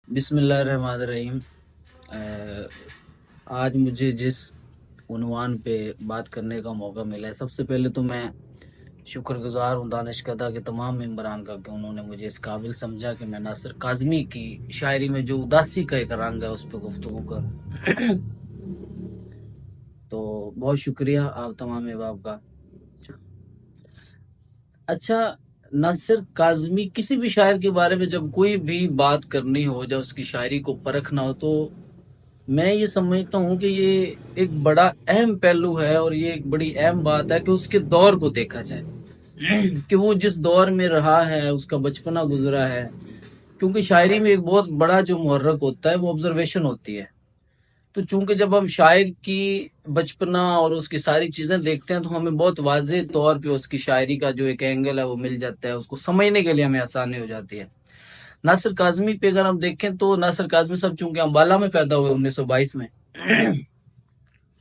بسم اللہ الرحمن الرحیم۔ آج مجھے جس عنوان پہ بات کرنے کا موقع ملا ہے، سب سے پہلے تو میں شکر گزار ہوں دانشکدہ کے تمام ممبران کا کہ انہوں نے مجھے اس قابل سمجھا کہ میں ناصر کاظمی کی شاعری میں جو اداسی کا ایک رنگ ہے اس پہ گفتگو کروں۔ تو بہت شکریہ آپ تمام احباب کا۔ اچھا، ناصر کاظمی کسی بھی شاعر کے بارے میں جب کوئی بھی بات کرنی ہو، جب اس کی شاعری کو پرکھنا ہو، تو میں یہ سمجھتا ہوں کہ یہ ایک بڑا اہم پہلو ہے اور یہ ایک بڑی اہم بات ہے کہ اس کے دور کو دیکھا جائے کہ وہ جس دور میں رہا ہے، اس کا بچپنا گزرا ہے۔ کیونکہ شاعری میں ایک بہت بڑا جو محرک ہوتا ہے وہ آبزرویشن ہوتی ہے۔ تو چونکہ جب ہم شاعر کی بچپنا اور اس کی ساری چیزیں دیکھتے ہیں تو ہمیں بہت واضح طور پہ اس کی شاعری کا جو ایک اینگل ہے وہ مل جاتا ہے، اس کو سمجھنے کے لیے ہمیں آسانی ہو جاتی ہے۔ ناصر کاظمی پہ اگر ہم دیکھیں تو ناصر کاظمی صاحب چونکہ امبالہ میں پیدا ہوئے 1922 میں،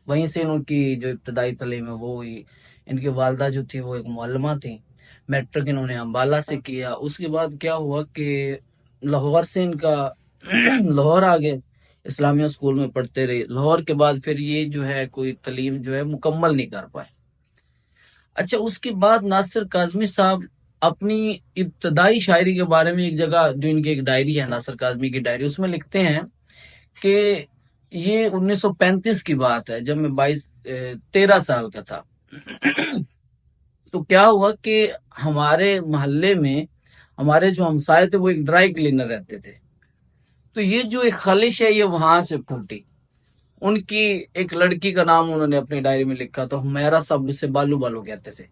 وہیں سے ان کی جو ابتدائی تعلیم ہے وہ ہوئی۔ ان کی والدہ جو تھی وہ ایک معلمہ تھی۔ میٹرک انہوں نے امبالہ سے کیا۔ اس کے بعد کیا ہوا کہ لاہور سے ان کا لاہور آ گئے، اسلامیہ اسکول میں پڑھتے رہے۔ لاہور کے بعد پھر یہ جو ہے کوئی تعلیم جو ہے مکمل نہیں کر پائے۔ اچھا، اس کے بعد ناصر کاظمی صاحب اپنی ابتدائی شاعری کے بارے میں ایک جگہ جو ان کی ایک ڈائری ہے، ناصر کاظمی کی ڈائری، اس میں لکھتے ہیں کہ یہ 1935 کی بات ہے جب میں 13 سال کا تھا۔ تو کیا ہوا کہ ہمارے محلے میں ہمارے جو ہمسائے تھے وہ ایک ڈرائی کلینر رہتے تھے۔ تو یہ جو ایک خلش ہے یہ وہاں سے پھوٹی۔ ان کی ایک لڑکی کا نام انہوں نے اپنی ڈائری میں لکھا تھا، حمیرہ صاحب، جسے بالو بالو کہتے تھے۔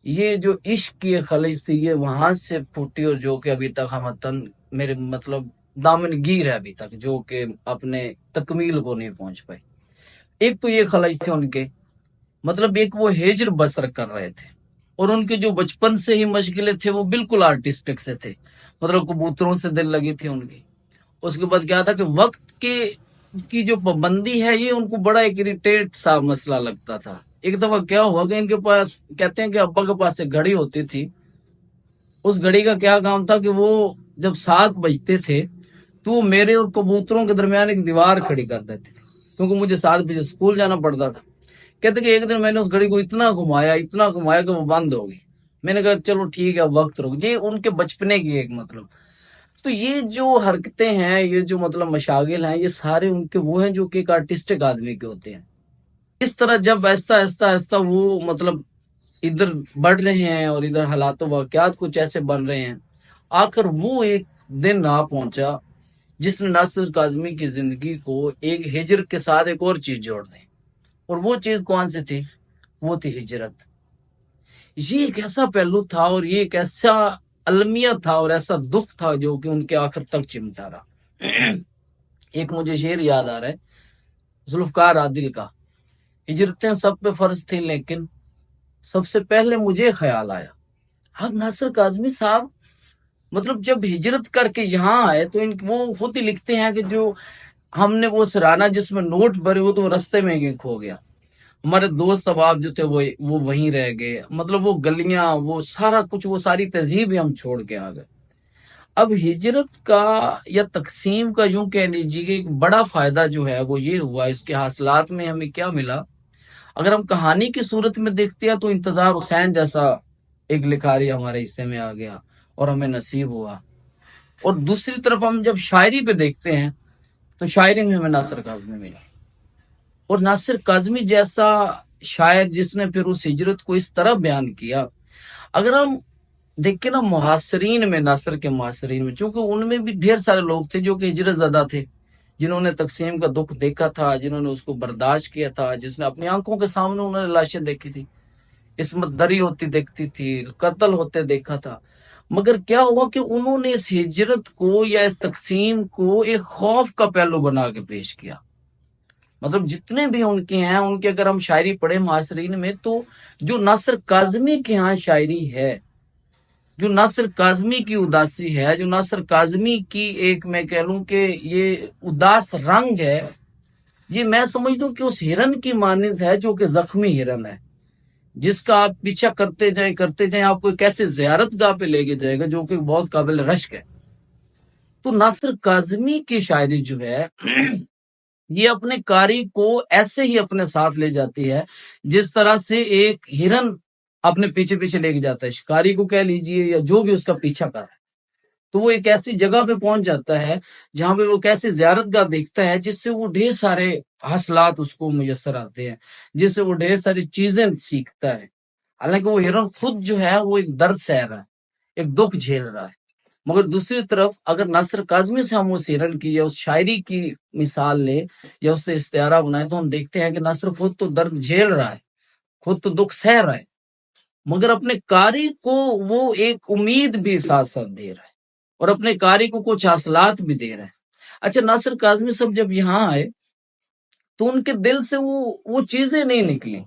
یہ جو عشق کی خلش تھی یہ وہاں سے پھوٹی، اور جو کہ ابھی تک ہم میرے مطلب دامن گیر ہے ابھی تک، جو کہ اپنے تکمیل کو نہیں پہنچ پائی۔ ایک تو یہ خلش تھے ان کے، مطلب ایک وہ ہجر بسر کر رہے تھے، اور ان کے جو بچپن سے ہی مشغلے تھے وہ بالکل آرٹسٹک سے تھے، مطلب کبوتروں سے دل لگی تھی ان کی۔ اس کے بعد کیا تھا کہ وقت کی جو پابندی ہے یہ ان کو بڑا ایک اریٹیٹ سا مسئلہ لگتا تھا۔ ایک دفعہ کیا ہوا کہ ان کے پاس، کہتے ہیں کہ ابا کے پاس ایک گھڑی ہوتی تھی۔ اس گھڑی کا کیا کام تھا کہ وہ جب 7 بجتے تھے تو وہ میرے اور کبوتروں کے درمیان ایک دیوار کھڑی کر دیتی تھی، کیونکہ مجھے 7 بجے اسکول جانا پڑتا تھا۔ کہتے کہ ایک دن میں نے اس گھڑی کو اتنا گھمایا کہ وہ بند ہو گئی۔ میں نے کہا چلو ٹھیک ہے، وقت رک۔ یہ ان کے بچپنے کی ایک مطلب، تو یہ جو حرکتیں ہیں، یہ جو مطلب مشاغل ہیں، یہ سارے ان کے وہ ہیں جو کہ ایک آرٹسٹک آدمی کے ہوتے ہیں۔ اس طرح جب آہستہ آہستہ آہستہ وہ مطلب ادھر بڑھ رہے ہیں اور ادھر حالات و واقعات کچھ ایسے بن رہے ہیں، آخر وہ ایک دن آ پہنچا جس نے ناصر کاظمی کی زندگی کو ایک ہجر کے ساتھ ایک اور چیز جوڑ دی۔ اور وہ چیز کون سی تھی؟ وہ تھی ہجرت۔ یہ ایک ایسا پہلو تھا اور یہ ایک ایسا المیہ تھا اور ایسا دکھ تھا جو کہ ان کے آخر تک چمٹا رہا۔ ایک مجھے شعر یاد آ رہا ہے ذوالفقار عادل کا، ہجرتیں سب پہ فرض تھی لیکن سب سے پہلے مجھے خیال آیا۔ اب ناصر کاظمی صاحب مطلب جب ہجرت کر کے یہاں آئے تو وہ خود ہی لکھتے ہیں کہ جو ہم نے وہ سرانہ جس میں نوٹ بھرے وہ تو رستے میں ہی کھو گیا، ہمارے دوست احباب جو تھے وہ وہیں رہ گئے، مطلب وہ گلیاں، وہ سارا کچھ، وہ ساری تہذیب ہی ہم چھوڑ کے آ گئے۔ اب ہجرت کا یا تقسیم کا یوں کہہ لیجیے کہ ایک بڑا فائدہ جو ہے وہ یہ ہوا، اس کے حاصلات میں ہمیں کیا ملا۔ اگر ہم کہانی کی صورت میں دیکھتے ہیں تو انتظار حسین جیسا ایک لکھاری ہمارے حصے میں آ گیا اور ہمیں نصیب ہوا، اور دوسری طرف ہم جب شاعری پہ دیکھتے ہیں تو شاعری میں ہمیں ناصر کاظمی ملا، اور ناصر کاظمی جیسا شاعر جس نے پھر اس ہجرت کو اس طرح بیان کیا۔ اگر ہم دیکھیں نا محاصرین میں، ناصر کے محاصرین میں، چونکہ ان میں بھی ڈھیر سارے لوگ تھے جو کہ ہجرت زدہ تھے، جنہوں نے تقسیم کا دکھ دیکھا تھا، جنہوں نے اس کو برداشت کیا تھا، جس نے اپنی آنکھوں کے سامنے انہوں نے لاشیں دیکھی تھی، عصمت دری ہوتی دیکھتی تھی، قتل ہوتے دیکھا تھا۔ مگر کیا ہوا کہ انہوں نے اس ہجرت کو یا اس تقسیم کو ایک خوف کا پہلو بنا کے پیش کیا۔ مطلب جتنے بھی ان کے ہیں، ان کے اگر ہم شاعری پڑھیں معاصرین میں، تو جو ناصر کاظمی کے ہاں شاعری ہے، جو ناصر کاظمی کی اداسی ہے، جو ناصر کاظمی کی ایک میں کہہ لوں کہ یہ اداس رنگ ہے، یہ میں سمجھ دوں کہ اس ہرن کی مانند ہے جو کہ زخمی ہرن ہے، جس کا آپ پیچھا کرتے جائیں آپ کو ایک ایسے زیارت گاہ پہ لے کے جائے گا جو کہ بہت قابل رشک ہے۔ تو ناصر کاظمی کی شاعری جو ہے یہ اپنے قاری کو ایسے ہی اپنے ساتھ لے جاتی ہے جس طرح سے ایک ہرن اپنے پیچھے پیچھے لے کے جاتا ہے، شکاری کو کہہ لیجئے یا جو بھی اس کا پیچھا کر رہا ہے، تو وہ ایک ایسی جگہ پہ پہنچ جاتا ہے جہاں پہ وہ کیسی زیارت گاہ دیکھتا ہے جس سے وہ ڈھیر سارے حاصلات اس کو میسر آتے ہیں، جس سے وہ ڈھیر ساری چیزیں سیکھتا ہے۔ حالانکہ وہ ہرن خود جو ہے وہ ایک درد سہ رہا ہے، ایک دکھ جھیل رہا ہے، مگر دوسری طرف اگر ناصر کاظمی سے ہم اس ہرن کی یا اس شاعری کی مثال لیں یا اس سے استعارہ بنائیں تو ہم دیکھتے ہیں کہ ناصر خود تو درد جھیل رہا ہے، خود تو دکھ سہ رہا ہے، مگر اپنے قاری کو وہ ایک امید بھی ساتھ ساتھ دے رہا ہے اور اپنے قاری کو کچھ حاصلات بھی دے رہا ہے۔ اچھا، ناصر کاظمی صاحب جب یہاں آئے تو ان کے دل سے وہ چیزیں نہیں نکلی،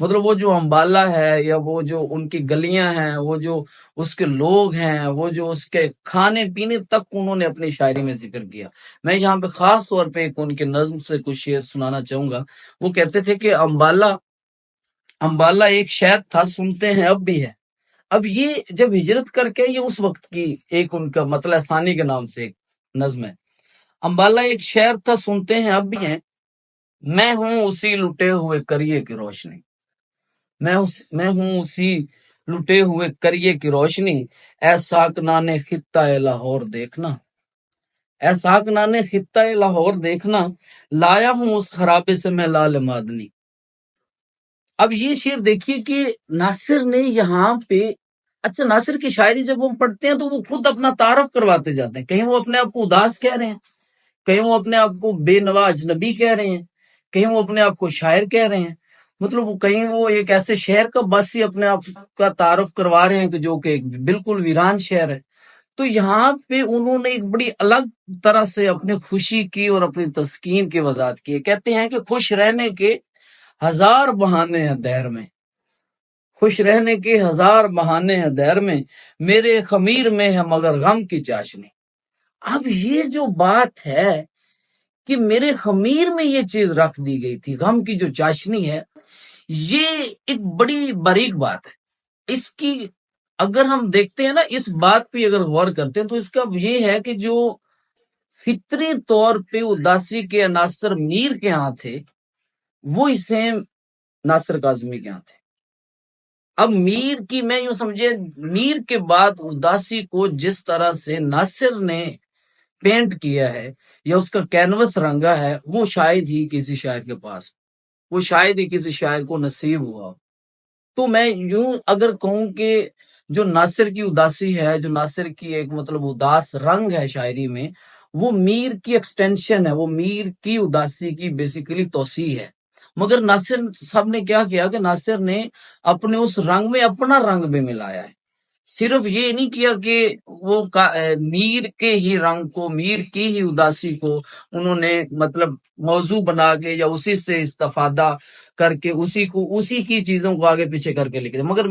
مطلب وہ جو امبالہ ہے یا وہ جو ان کی گلیاں ہیں، وہ جو اس کے لوگ ہیں، وہ جو اس کے کھانے پینے تک انہوں نے اپنی شاعری میں ذکر کیا۔ میں یہاں پہ خاص طور پہ ایک ان کے نظم سے کچھ شعر سنانا چاہوں گا۔ وہ کہتے تھے کہ امبالہ ایک شہر تھا، سنتے ہیں اب بھی ہے۔ اب یہ جب ہجرت کر کے، یہ اس وقت کی ایک ان کا مطلع ثانی کے نام سے ایک نظم ہے۔ امبالہ ایک شہر تھا، سنتے ہیں اب بھی ہیں، میں ہوں اسی لٹے ہوئے کریے کی روشنی، میں ہوں اسی لٹے ہوئے کریے کی روشنی، اے ساکنان خطہ لاہور دیکھنا، اے ساکنان خطہ لاہور دیکھنا، لایا ہوں اس خرابے سے میں لال مادنی۔ اب یہ شعر دیکھیے کہ ناصر نے یہاں پہ، اچھا ناصر کی شاعری جب ہم پڑھتے ہیں تو وہ خود اپنا تعارف کرواتے جاتے ہیں، کہیں وہ اپنے آپ کو اداس کہہ رہے ہیں، کہیں وہ اپنے آپ کو بے نوا اجنبی کہہ رہے ہیں، کہیں وہ اپنے آپ کو شاعر کہہ رہے ہیں، مطلب وہ کہیں وہ ایک ایسے شہر کا باسی اپنے آپ کا تعارف کروا رہے ہیں کہ جو کہ ایک بالکل ویران شہر ہے۔ تو یہاں پہ انہوں نے ایک بڑی الگ طرح سے اپنی خوشی کی اور اپنی تسکین کی وضاحت کی ہے۔ کہتے ہیں کہ خوش رہنے کے ہزار بہانے ہیں دہر میں، خوش رہنے کے ہزار بہانے ہیں دہر میں، میرے خمیر میں ہے مگر غم کی چاشنی۔ اب یہ جو بات ہے کہ میرے خمیر میں یہ چیز رکھ دی گئی تھی، غم کی جو چاشنی ہے، یہ ایک بڑی باریک بات ہے۔ اس کی اگر ہم دیکھتے ہیں نا، اس بات پہ اگر غور کرتے ہیں تو اس کا یہ ہے کہ جو فطری طور پہ اداسی کے عناصر میر کے ہاں تھے وہ سیم ناصر کاظمی کے ہاں تھے۔ اب میر کی میں یوں سمجھے، میر کے بعد اداسی کو جس طرح سے ناصر نے پینٹ کیا ہے یا اس کا کینوس رنگا ہے، وہ شاید ہی کسی شاعر کے پاس، وہ شاید ہی کسی شاعر کو نصیب ہوا۔ تو میں یوں اگر کہوں کہ جو ناصر کی اداسی ہے، جو ناصر کی ایک مطلب اداس رنگ ہے شاعری میں، وہ میر کی ایکسٹینشن ہے، وہ میر کی اداسی کی بیسیکلی توسیع ہے۔ مگر ناصر صاحب نے کیا کیا کہ ناصر نے اپنے اس رنگ میں اپنا رنگ بھی ملایا ہے، صرف یہ نہیں کیا کہ وہ میر کے ہی رنگ کو، میر کی ہی اداسی کو انہوں نے مطلب موضوع بنا کے یا اسی سے استفادہ کر کے اسی کی چیزوں کو آگے پیچھے کر کے لکھے، مگر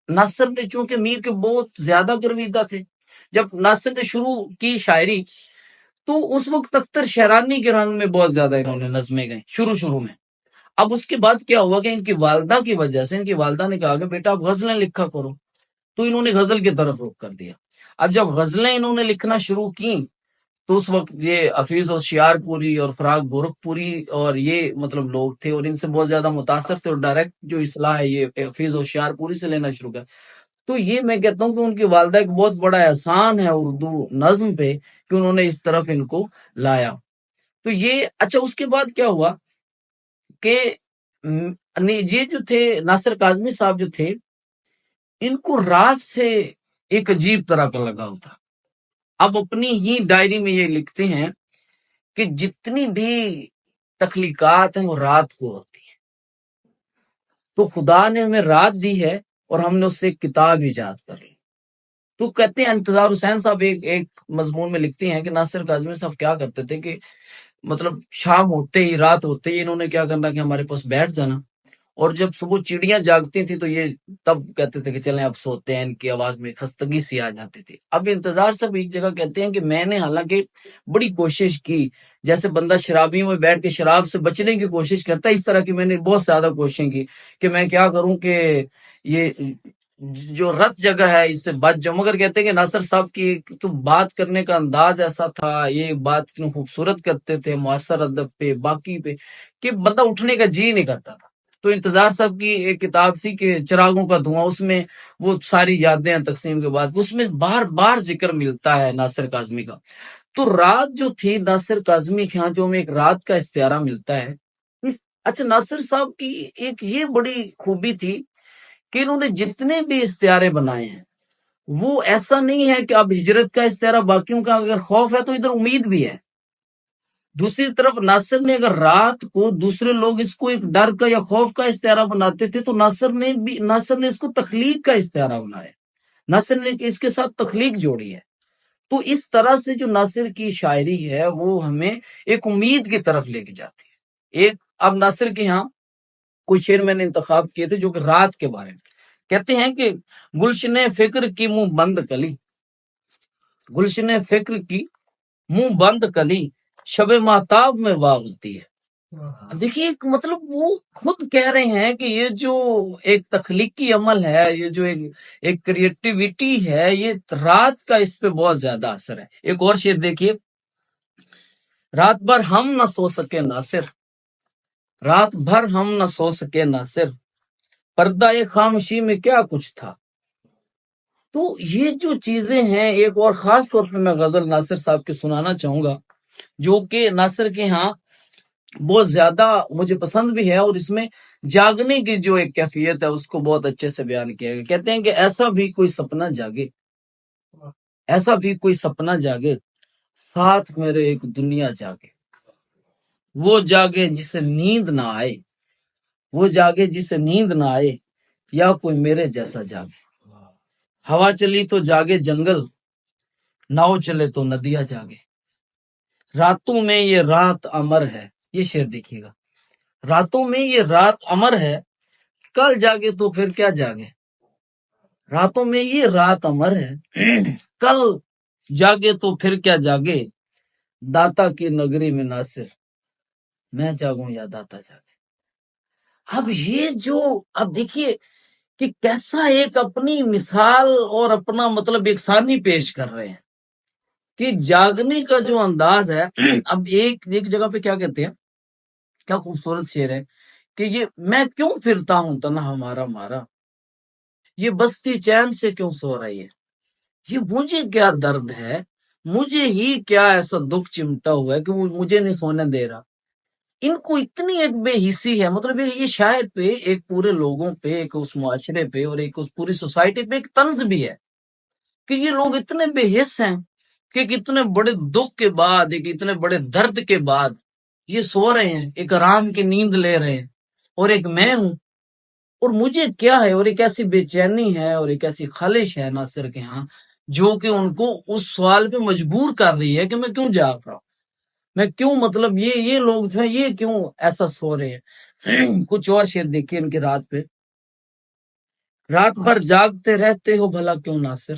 ناصر نے چونکہ میر کے بہت زیادہ گرویدہ تھے، جب ناصر نے شروع کی شاعری تو اس وقت اختر شہرانی کے رنگ میں بہت زیادہ انہوں نے نظمیں گئیں شروع میں۔ اب اس کے بعد کیا ہوا کہ ان کی والدہ کی وجہ سے، ان کی والدہ نے کہا کہ بیٹا آپ غزلیں لکھا کرو، تو انہوں نے غزل کی طرف رخ کر دیا۔ اب جب غزلیں انہوں نے لکھنا شروع کی تو اس وقت یہ حفیظ ہوشیار پوری اور فراق گورکھ پوری اور یہ مطلب لوگ تھے اور ان سے بہت زیادہ متاثر تھے، اور ڈائریکٹ جو اصلاح ہے یہ حفیظ ہوشیار پوری سے لینا شروع کر۔ تو یہ میں کہتا ہوں کہ ان کی والدہ ایک بہت بڑا احسان ہے اردو نظم پہ کہ انہوں نے اس طرف ان کو لایا۔ تو یہ اچھا، اس کے بعد کیا ہوا کہ یہ جو تھے ناصر کاظمی صاحب جو تھے، ان کو رات سے ایک عجیب طرح کا لگاؤ تھا۔ اب اپنی ہی ڈائری میں یہ لکھتے ہیں کہ جتنی بھی تخلیقات ہیں وہ رات کو ہوتی ہیں، تو خدا نے ہمیں رات دی ہے اور ہم نے اس سے ایک کتاب ایجاد کر لی۔ تو کہتے ہیں انتظار حسین صاحب ایک مضمون میں لکھتے ہیں کہ ناصر کاظمی صاحب کیا کرتے تھے کہ مطلب شام ہوتے ہی، رات ہوتے ہی انہوں نے کیا کرنا کہ ہمارے پاس بیٹھ جانا، اور جب صبح چڑیاں جاگتی تھی تو یہ تب کہتے تھے کہ چلیں اب سوتے ہیں، ان کی آواز میں خستگی سی آ جاتی تھی۔ اب انتظار صاحب ایک جگہ کہتے ہیں کہ میں نے حالانکہ بڑی کوشش کی، جیسے بندہ شرابیوں میں بیٹھ کے شراب سے بچنے کی کوشش کرتا ہے، اس طرح کی میں نے بہت زیادہ کوششیں کی کہ میں کیا کروں کہ یہ جو رت جگہ ہے اس سے بچ جاؤ، مگر کہتے ہیں کہ ناصر صاحب کی تو بات کرنے کا انداز ایسا تھا، یہ بات اتنی خوبصورت کرتے تھے معاصر ادب پہ باقی پہ کہ بندہ اٹھنے کا جی نہیں کرتا تھا۔ تو انتظار صاحب کی ایک کتاب سی کہ چراغوں کا دھواں، اس میں وہ ساری یادیں ہیں تقسیم کے بعد، اس میں بار بار ذکر ملتا ہے ناصر کاظمی کا۔ تو رات جو تھی ناصر کاظمی کے ہاں، جو ہمیں ایک رات کا استعارہ ملتا ہے۔ اچھا، ناصر صاحب کی ایک یہ بڑی خوبی تھی کہ انہوں نے جتنے بھی استعارے بنائے ہیں وہ ایسا نہیں ہے کہ اب ہجرت کا استعارہ باقیوں کا اگر خوف ہے تو ادھر امید بھی ہے۔ دوسری طرف ناصر نے اگر رات کو دوسرے لوگ اس کو ایک ڈر کا یا خوف کا استعارہ بناتے تھے تو ناصر نے اس کو تخلیق کا استعارہ بنایا، ناصر نے اس کے ساتھ تخلیق جوڑی ہے۔ تو اس طرح سے جو ناصر کی شاعری ہے وہ ہمیں ایک امید کی طرف لے کے جاتی ہے۔ ایک اب ناصر کے ہاں کوئی شعر میں نے انتخاب کیے تھے جو کہ رات کے بارے میں کہتے ہیں کہ گلشن فکر کی منہ بند کلی، گلشن فکر کی منہ بند کلی شب مہتاب میں واغتی ہے۔ دیکھیے مطلب وہ خود کہہ رہے ہیں کہ یہ جو ایک تخلیقی عمل ہے، یہ جو ایک کریٹیویٹی ہے، یہ رات کا اس پہ بہت زیادہ اثر ہے۔ ایک اور شعر دیکھیے، رات بھر ہم نہ سو سکے ناصر، رات بھر ہم نہ سو سکے ناصر، پردہ خاموشی میں کیا کچھ تھا۔ تو یہ جو چیزیں ہیں، ایک اور خاص طور پہ میں غزل ناصر صاحب کی سنانا چاہوں گا جو کہ ناصر کے ہاں بہت زیادہ مجھے پسند بھی ہے، اور اس میں جاگنے کی جو ایک کیفیت ہے اس کو بہت اچھے سے بیان کیا گیا۔ کہتے ہیں کہ ایسا بھی کوئی سپنا جاگے، ایسا بھی کوئی سپنا جاگے، ساتھ میرے ایک دنیا جاگے، وہ جاگے جسے نیند نہ آئے، وہ جاگے جسے نیند نہ آئے، یا کوئی میرے جیسا جاگے، ہوا چلی تو جاگے جنگل، ناؤ چلے تو ندیاں جاگے، راتوں میں یہ رات امر ہے۔ یہ شعر دیکھیے گا، راتوں میں یہ رات امر ہے، کل جاگے تو پھر کیا جاگے، راتوں میں یہ رات امر ہے، کل جاگے تو پھر کیا جاگے، داتا کی نگری میں ناصر، میں جاگوں یا داتا جاگے۔ اب یہ جو اب دیکھیے کہ کیسا ایک اپنی مثال اور اپنا مطلب ایک ثانی پیش کر رہے ہیں کہ جاگنے کا جو انداز ہے۔ اب ایک جگہ پہ کیا کہتے ہیں، کیا خوبصورت شعر ہے کہ یہ میں کیوں پھرتا ہوں تنہا مارا مارا، یہ بستی چین سے کیوں سو رہی ہے، یہ مجھے کیا درد ہے، مجھے ہی کیا ایسا دکھ چمٹا ہوا ہے کہ وہ مجھے نہیں سونے دے رہا۔ ان کو اتنی ایک بے حسی ہے، مطلب یہ شاعر پہ، ایک پورے لوگوں پہ، ایک اس معاشرے پہ اور ایک اس پوری سوسائٹی پہ ایک طنز بھی ہے کہ یہ لوگ اتنے بے حس ہیں کہ ایک اتنے بڑے دکھ کے بعد، ایک اتنے بڑے درد کے بعد یہ سو رہے ہیں، ایک آرام کی نیند لے رہے ہیں، اور ایک میں ہوں اور مجھے کیا ہے، اور ایک ایسی بے چینی ہے اور ایک ایسی خلش ہے ناصر کے ہاں جو کہ ان کو اس سوال پہ مجبور کر رہی ہے کہ میں کیوں جاگ رہا ہوں، میں کیوں مطلب یہ لوگ جو ہیں یہ کیوں ایسا سو رہے ہیں۔ کچھ اور شعر دیکھیے ان کی رات پہ، رات بھر جاگتے رہتے ہو بھلا کیوں ناصر،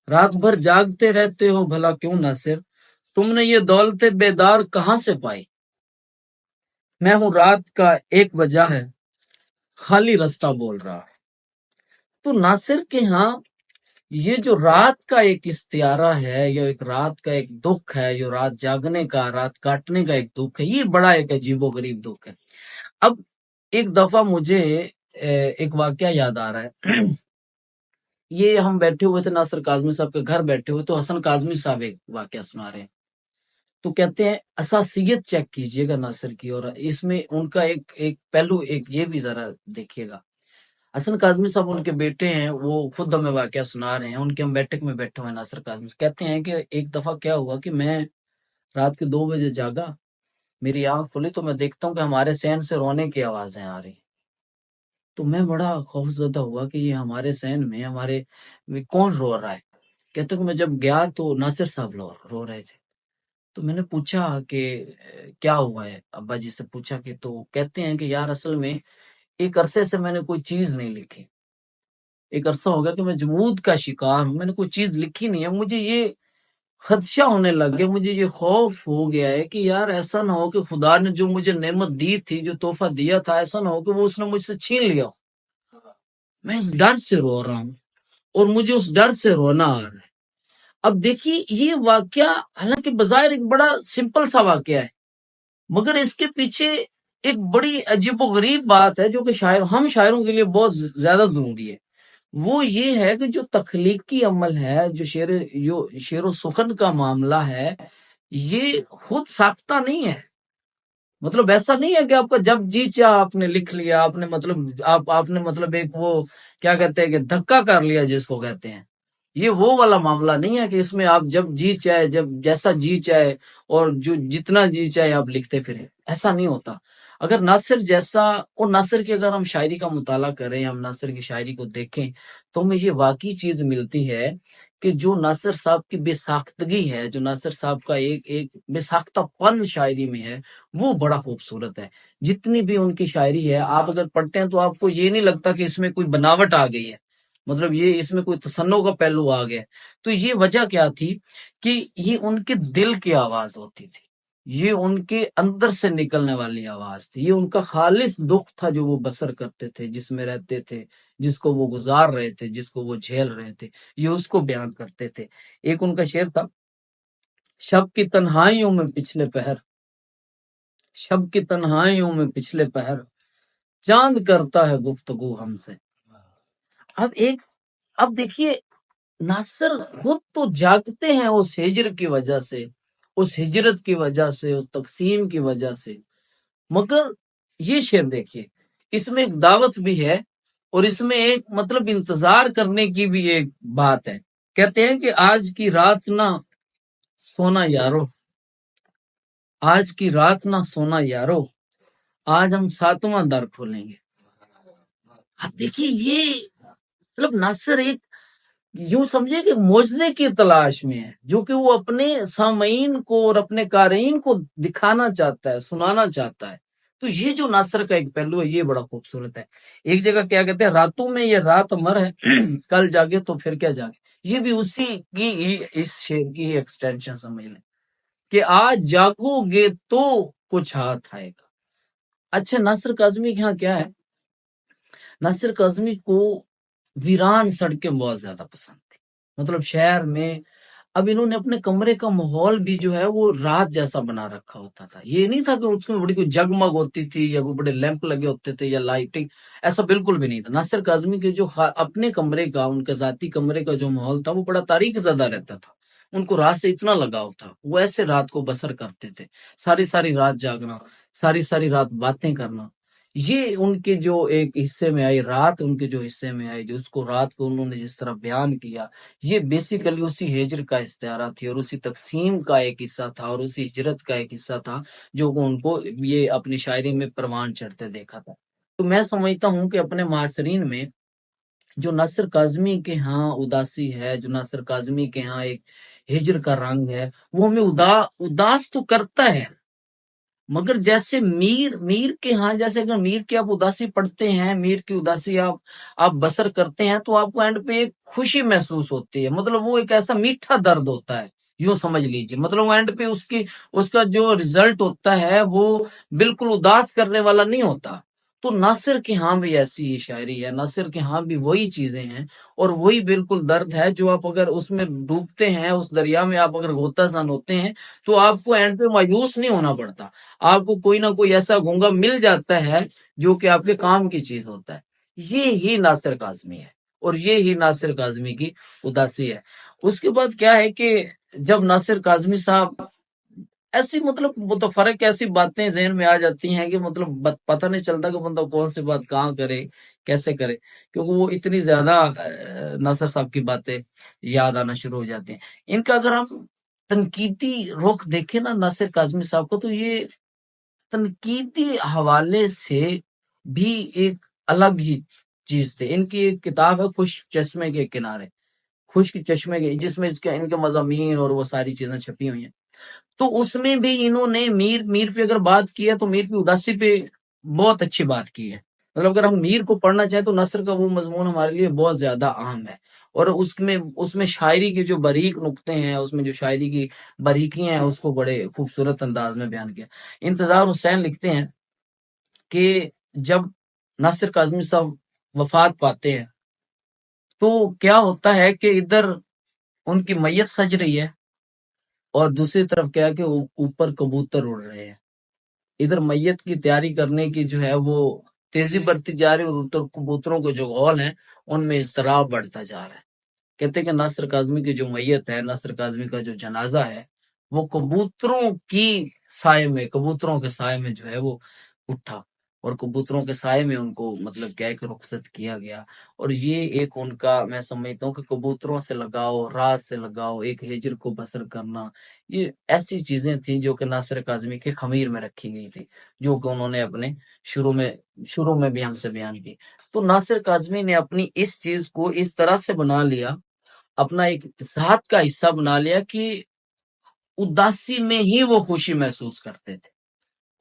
رات بھر جاگتے رہتے ہو بھلا کیوں ناصر، تم نے یہ دولت بیدار کہاں سے پائی، میں ہوں رات کا ایک وجہ ہے، خالی رستہ بول رہا ہے۔ تو ناصر کے ہاں یہ جو رات کا ایک استعارہ ہے، یا ایک رات کا ایک دکھ ہے، جو رات جاگنے کا، رات کاٹنے کا ایک دکھ ہے، یہ بڑا ایک عجیب و غریب دکھ ہے۔ اب ایک دفعہ مجھے ایک واقعہ یاد آ رہا ہے۔ یہ ہم بیٹھے ہوئے تھے ناصر کاظمی صاحب کے گھر بیٹھے ہوئے، تو حسن کاظمی صاحب ایک واقعہ سنا رہے ہیں، تو کہتے ہیں اساسیت چیک کیجئے گا ناصر کی، اور اس میں ان کا ایک پہلو ایک یہ بھی ذرا دیکھیے گا۔ حسن کاظمی صاحب ان کے بیٹے ہیں، وہ خود ہمیں واقعہ سنا رہے ہیں، ان کے ہم بیٹھک میں بیٹھے ہوئے ناصر کاظمی کہتے ہیں کہ ایک دفعہ کیا ہوا کہ میں رات کے 2 بجے جاگا، میری آنکھ کھلی تو میں دیکھتا ہوں کہ ہمارے صحن سے رونے کی آوازیں آ رہی، تو میں بڑا خوف زدہ ہوا کہ یہ ہمارے صحن میں کون رو رہا ہے۔ کہتے کہ میں جب گیا تو ناصر صاحب رو رہے تھے، تو میں نے پوچھا کہ کیا ہوا ہے، ابا جی سے پوچھا کہ، تو کہتے ہیں کہ یار اصل میں ایک عرصے سے میں نے کوئی چیز نہیں لکھی، ایک عرصہ ہو گیا کہ میں جمود کا شکار ہوں، میں نے کوئی چیز لکھی نہیں ہے، مجھے یہ خدشہ ہونے لگ گیا، مجھے یہ خوف ہو گیا ہے کہ یار ایسا نہ ہو کہ خدا نے جو مجھے نعمت دی تھی، جو تحفہ دیا تھا، ایسا نہ ہو کہ وہ اس نے مجھ سے چھین لیا ہو۔ میں اس ڈر سے رو رہا ہوں اور مجھے اس ڈر سے رونا آ رہا ہے۔ اب دیکھیے یہ واقعہ حالانکہ بظاہر ایک بڑا سمپل سا واقعہ ہے، مگر اس کے پیچھے ایک بڑی عجیب و غریب بات ہے جو کہ ہم شاعروں کے لیے بہت زیادہ ضروری ہے۔ وہ یہ ہے کہ جو تخلیقی عمل ہے، جو شعر و سخن کا معاملہ ہے، یہ خود ساختہ نہیں ہے۔ مطلب ایسا نہیں ہے کہ آپ کا جب جی چاہ آپ نے لکھ لیا، آپ نے مطلب آپ نے مطلب ایک وہ کیا کہتے ہیں کہ دھکا کر لیا جس کو کہتے ہیں۔ یہ وہ والا معاملہ نہیں ہے کہ اس میں آپ جب جی چاہے، جب جیسا جی چاہے اور جو جتنا جی چاہے آپ لکھتے پھریں، ایسا نہیں ہوتا۔ اگر ناصر جیسا، اور ناصر کی اگر ہم شاعری کا مطالعہ کریں، ہم ناصر کی شاعری کو دیکھیں تو ہمیں یہ واقعی چیز ملتی ہے کہ جو ناصر صاحب کی بے ساختگی ہے، جو ناصر صاحب کا ایک بے ساختہ پن شاعری میں ہے، وہ بڑا خوبصورت ہے۔ جتنی بھی ان کی شاعری ہے آپ اگر پڑھتے ہیں تو آپ کو یہ نہیں لگتا کہ اس میں کوئی بناوٹ آ گئی ہے، مطلب یہ اس میں کوئی تصنع کا پہلو آ گیا۔ تو یہ وجہ کیا تھی کہ یہ ان کے دل کی آواز ہوتی تھی، یہ ان کے اندر سے نکلنے والی آواز تھی، یہ ان کا خالص دکھ تھا جو وہ بسر کرتے تھے، جس میں رہتے تھے، جس کو وہ گزار رہے تھے، جس کو وہ جھیل رہے تھے، یہ اس کو بیان کرتے تھے۔ ایک ان کا شعر تھا، شب کی تنہائیوں میں پچھلے پہر، شب کی تنہائیوں میں پچھلے پہر، چاند کرتا ہے گفتگو ہم سے۔ اب دیکھیے ناصر خود تو جاگتے ہیں اس ہجر کی وجہ سے، اس ہجرت کی وجہ سے، اس تقسیم کی وجہ سے، مگر یہ شعر دیکھیے، اس میں ایک دعوت بھی ہے اور اس میں ایک مطلب انتظار کرنے کی بھی ایک بات ہے۔ کہتے ہیں کہ آج کی رات نہ سونا یارو، آج کی رات نہ سونا یارو، آج ہم ساتواں در کھولیں گے۔ اب دیکھیے یہ مطلب ناصر ایک یوں سمجھے کہ معجزے کی تلاش میں ہے، جو کہ وہ اپنے سامعین کو اور اپنے قارئین کو دکھانا چاہتا ہے، سنانا چاہتا ہے۔ تو یہ جو ناصر کا ایک پہلو ہے یہ بڑا خوبصورت ہے۔ ایک جگہ کیا کہتے ہیں، راتوں میں یہ رات امر ہے، کل جاگے تو پھر کیا جاگے۔ یہ بھی اسی کی ہی اس شعر کی ایکسٹینشن سمجھ لیں کہ آج جاگو گے تو کچھ ہاتھ آئے گا۔ اچھا ناصر کاظمی کے ہاں کیا ہے، ناصر کاظمی کو ویران سڑکیں بہت زیادہ پسند تھی۔ مطلب شہر میں اب انہوں نے اپنے کمرے کا ماحول بھی جو ہے وہ رات جیسا بنا رکھا ہوتا تھا۔ یہ نہیں تھا کہ اس میں بڑی کوئی جگمگ ہوتی تھی یا کوئی بڑے لیمپ لگے ہوتے تھے یا لائٹنگ، ایسا بالکل بھی نہیں تھا۔ ناصر کاظمی کے جو اپنے کمرے کا، ان کا ذاتی کمرے کا جو ماحول تھا وہ بڑا تاریخ زدہ رہتا تھا۔ ان کو رات سے اتنا لگاؤ تھا، وہ ایسے رات کو بسر کرتے تھے، ساری ساری رات جاگنا، ساری ساری رات باتیں کرنا۔ یہ ان کے جو ایک حصے میں آئی رات، ان کے جو حصے میں آئی، جو اس کو رات کو انہوں نے جس طرح بیان کیا، یہ بیسیکلی اسی ہجر کا استعارہ تھی اور اسی تقسیم کا ایک حصہ تھا اور اسی ہجرت کا ایک حصہ تھا جو ان کو یہ اپنی شاعری میں پروان چڑھتے دیکھا تھا۔ تو میں سمجھتا ہوں کہ اپنے معاصرین میں جو ناصر کاظمی کے ہاں اداسی ہے، جو ناصر کاظمی کے ہاں ایک ہجر کا رنگ ہے، وہ ہمیں اداس تو کرتا ہے، مگر جیسے میر کے ہاں، جیسے اگر میر کی آپ اداسی پڑھتے ہیں، میر کی اداسی آپ بسر کرتے ہیں تو آپ کو اینڈ پہ ایک خوشی محسوس ہوتی ہے۔ مطلب وہ ایک ایسا میٹھا درد ہوتا ہے، یوں سمجھ لیجیے۔ مطلب وہ اینڈ پہ اس کا جو ریزلٹ ہوتا ہے وہ بالکل اداس کرنے والا نہیں ہوتا۔ تو ناصر کے ہاں بھی ایسی ہی شاعری ہے، ناصر کے ہاں بھی وہی چیزیں ہیں اور وہی بالکل درد ہے جو آپ اگر اس میں ڈوبتے ہیں، اس دریا میں آپ اگر غوطہ زن ہوتے ہیں تو آپ کو اینڈ پہ مایوس نہیں ہونا پڑتا، آپ کو کوئی نہ کوئی ایسا گونگا مل جاتا ہے جو کہ آپ کے کام کی چیز ہوتا ہے۔ یہ ہی ناصر کاظمی ہے اور یہ ہی ناصر کاظمی کی اداسی ہے۔ اس کے بعد کیا ہے کہ جب ناصر کاظمی صاحب ایسی مطلب متفرق ایسی باتیں ذہن میں آ جاتی ہیں کہ مطلب پتہ نہیں چلتا کہ بندہ کون سی بات کہاں کرے، کیسے کرے، کیونکہ وہ اتنی زیادہ ناصر صاحب کی باتیں یاد آنا شروع ہو جاتی ہیں۔ ان کا اگر ہم تنقیدی رخ دیکھیں نا ناصر کاظمی صاحب کو، تو یہ تنقیدی حوالے سے بھی ایک الگ ہی چیز تھے۔ ان کی ایک کتاب ہے خشک چشمے کے کنارے، خشک چشمے کے، جس میں ان کے مضامین اور وہ ساری چیزیں چھپی ہوئی ہیں۔ تو اس میں بھی انہوں نے میر پہ اگر بات کی ہے تو میر کی اداسی پہ بہت اچھی بات کی ہے۔ مطلب اگر ہم میر کو پڑھنا چاہیں تو نثر کا وہ مضمون ہمارے لیے بہت زیادہ اہم ہے، اور اس میں شاعری کے جو باریک نقطے ہیں، اس میں جو شاعری کی باریکیاں ہیں، اس کو بڑے خوبصورت انداز میں بیان کیا۔ انتظار حسین لکھتے ہیں کہ جب ناصر کاظمی صاحب وفات پاتے ہیں تو کیا ہوتا ہے کہ ادھر ان کی میت سج رہی ہے اور دوسری طرف کیا ہے کہ اوپر کبوتر اڑ رہے ہیں. ادھر میت کی تیاری کرنے کی جو ہے وہ تیزی بڑھتی جا رہی ہے اور ادھر کبوتروں کے جو غول ہیں ان میں اضطراب بڑھتا جا رہا ہے. کہتے ہیں کہ ناصر کاظمی کی جو میت ہے، ناصر کاظمی کا جو جنازہ ہے، وہ کبوتروں کی سائے میں، کبوتروں کے سائے میں جو ہے وہ اٹھا اور کبوتروں کے سائے میں ان کو مطلب کیا ہے کہ رخصت کیا گیا. اور یہ ایک ان کا میں سمجھتا ہوں کہ کبوتروں سے لگاؤ، راز سے لگاؤ، ایک ہجر کو بسر کرنا، یہ ایسی چیزیں تھیں جو کہ ناصر کاظمی کے خمیر میں رکھی گئی تھی، جو کہ انہوں نے اپنے شروع میں بھی ہم سے بیان کی. تو ناصر کاظمی نے اپنی اس چیز کو اس طرح سے بنا لیا، اپنا ایک ذات کا حصہ بنا لیا کہ اداسی میں ہی وہ خوشی محسوس کرتے تھے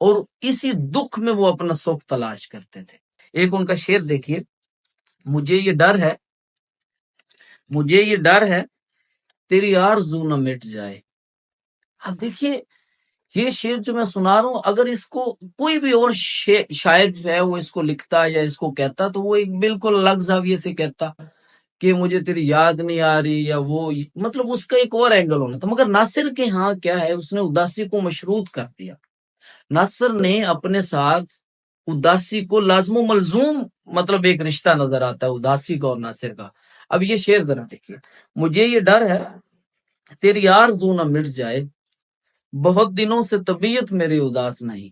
اور اسی دکھ میں وہ اپنا سکھ تلاش کرتے تھے. ایک ان کا شعر دیکھیے، مجھے یہ ڈر ہے تیری آرزو نہ مٹ جائے. اب دیکھیے یہ شعر جو میں سنا رہا ہوں، اگر اس کو کوئی بھی اور شاعر جو ہے وہ اس کو لکھتا یا اس کو کہتا تو وہ ایک بالکل الگ زاویے سے کہتا کہ مجھے تیری یاد نہیں آ رہی، یا وہ مطلب اس کا ایک اور اینگل ہونا تھا. مگر ناصر کے ہاں کیا ہے، اس نے اداسی کو مشروط کر دیا. ناصر نے اپنے ساتھ اداسی کو لازم و ملزوم مطلب ایک رشتہ نظر آتا ہے اداسی کا اور ناصر کا. اب یہ شعر ذرا دیکھیے، مجھے یہ ڈر ہے تیری آرزو نہ مٹ جائے، بہت دنوں سے طبیعت میری اداس نہیں.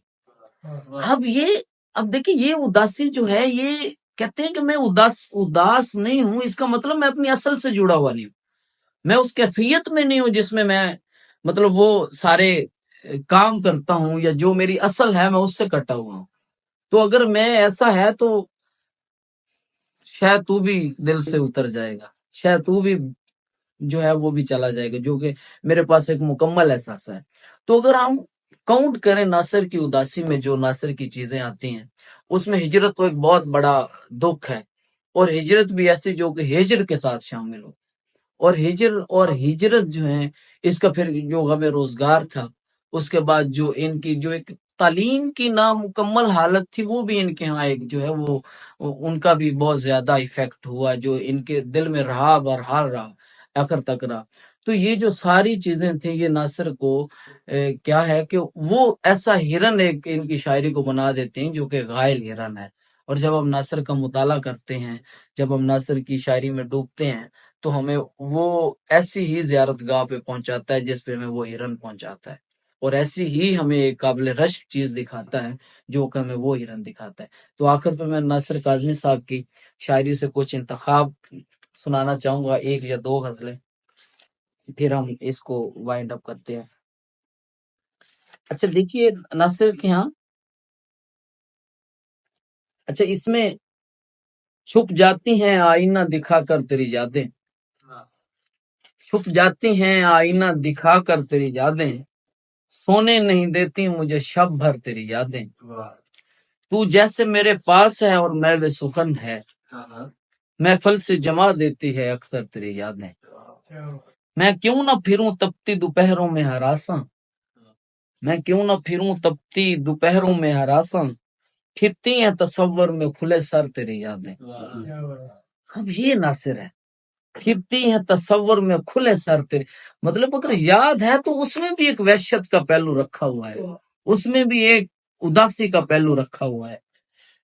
اب دیکھیں یہ اداسی جو ہے، یہ کہتے ہیں کہ میں اداس نہیں ہوں، اس کا مطلب میں اپنی اصل سے جڑا ہوا نہیں ہوں، میں اس کیفیت میں نہیں ہوں جس میں مطلب وہ سارے کام کرتا ہوں، یا جو میری اصل ہے میں اس سے کٹا ہوا ہوں. تو اگر میں ایسا ہے تو شاید تو بھی دل سے اتر جائے گا، شاید تو بھی جو ہے وہ بھی چلا جائے گا، جو کہ میرے پاس ایک مکمل احساس ہے. تو اگر ہم کاؤنٹ کریں ناصر کی اداسی میں جو ناصر کی چیزیں آتی ہیں، اس میں ہجرت تو ایک بہت بڑا دکھ ہے، اور ہجرت بھی ایسی جو کہ ہجر کے ساتھ شامل ہو. اور ہجرت جو ہے اس کا پھر جو غم روزگار تھا، اس کے بعد جو ان کی جو ایک تعلیم کی نامکمل حالت تھی، وہ بھی ان کے ہاں ایک جو ہے وہ ان کا بھی بہت زیادہ ایفیکٹ ہوا، جو ان کے دل میں رہا بہرحال رہا آخر تک رہا. تو یہ جو ساری چیزیں تھیں، یہ ناصر کو کیا ہے کہ وہ ایسا ہرن ایک ان کی شاعری کو بنا دیتے ہیں جو کہ غائل ہرن ہے. اور جب ہم ناصر کا مطالعہ کرتے ہیں، جب ہم ناصر کی شاعری میں ڈوبتے ہیں، تو ہمیں وہ ایسی ہی زیارت گاہ پہ پہنچاتا ہے جس پہ ہمیں وہ ہرن پہنچاتا ہے، اور ایسی ہی ہمیں ایک قابل رشک چیز دکھاتا ہے جو کہ ہمیں وہ ہرن دکھاتا ہے. تو آخر پہ میں ناصر کاظمی صاحب کی شاعری سے کچھ انتخاب سنانا چاہوں گا، ایک یا دو غزلیں، پھر ہم اس کو وائنڈ اپ کرتے ہیں. اچھا دیکھیے ناصر کے ہاں، اچھا اس میں چھپ جاتی ہیں آئینہ دکھا کر تیری یادیں، چھپ جاتی ہیں آئینہ دکھا کر تیری یادیں، سونے نہیں دیتی مجھے شب بھر تیری یادیں. تو جیسے میرے پاس ہے اور میں بے سخن ہے، محفل سے جما دیتی ہے اکثر تیری یادیں. میں کیوں نہ پھروں تپتی دوپہروں میں ہراساں، میں کیوں نہ پھروں تپتی دوپہروں میں ہراساں، پھرتی ہیں تصور میں کھلے سر تیری یادیں. اب یہ ناصر ہے، پھرتی ہیں تصور میں کھلے سر تیرے، مطلب اگر یاد ہے تو اس میں بھی ایک وحشت کا پہلو رکھا ہوا ہے، اس میں بھی ایک اداسی کا پہلو رکھا ہوا ہے.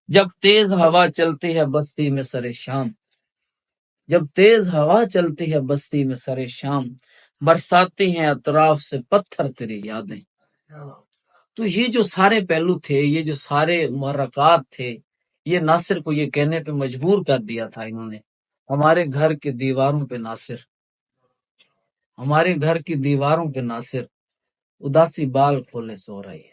جب تیز ہوا چلتی ہے بستی میں سر شام، جب تیز ہوا چلتی ہے بستی میں سر شام، برساتی ہیں اطراف سے پتھر تیری یادیں. تو یہ جو سارے پہلو تھے، یہ جو سارے محرکات تھے، یہ ناصر کو یہ کہنے پہ مجبور کر دیا تھا انہوں نے، ہمارے گھر کی دیواروں پہ ناصر، ہمارے گھر کی دیواروں پہ ناصر اداسی بال کھولے سو رہی ہے.